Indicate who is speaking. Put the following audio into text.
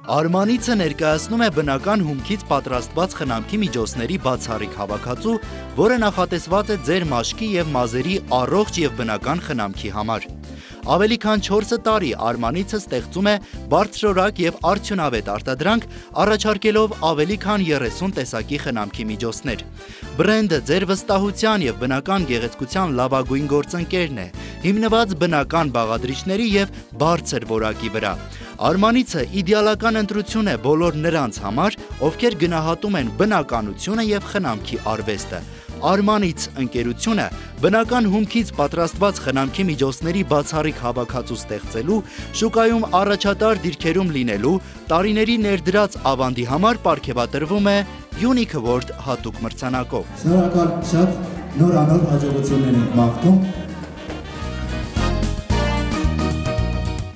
Speaker 1: Արմանիցը ներկայացնում է բնական հումքից պատրաստված խնամքի միջոցների բացառիկ հավաքածու, որը նախատեսված է ձեր մաշկի և մազերի առողջ և բնական խնամքի համար։ Ավելի քան 4 տարի Արմանիցը ստեղծում է բարձրորակ և արդյունավետ արտադրանք, առաջարկելով ավելի քան 30 տեսակի խնամքի միջոցներ։ Բրենդը ձեր վստահության և բնական գեղեցկության լավագույն գործընկերն է, հիմնված բնական բաղադրիչների և բարձր որակի վրա։ Արմանիցը իդեալական ընտրություն է բոլոր նրանց համար, ովքեր գնահատում են բնականությունը և խնամքի արվեստը։ Արմանից ընկերությունը բնական հումքից պատրաստված խնամքի միջոցների բացառիկ հավաքածու ստեղծելու, շուկայում առաջատար դիրքերում լինելու, տարիների ներդրած ավանդի համար պարգևատրվում է Unique Award հատուկ մրցանակով։
Speaker 2: Շնորհակալ շատ, նորանոր հաջողություններ ենք մաղթում։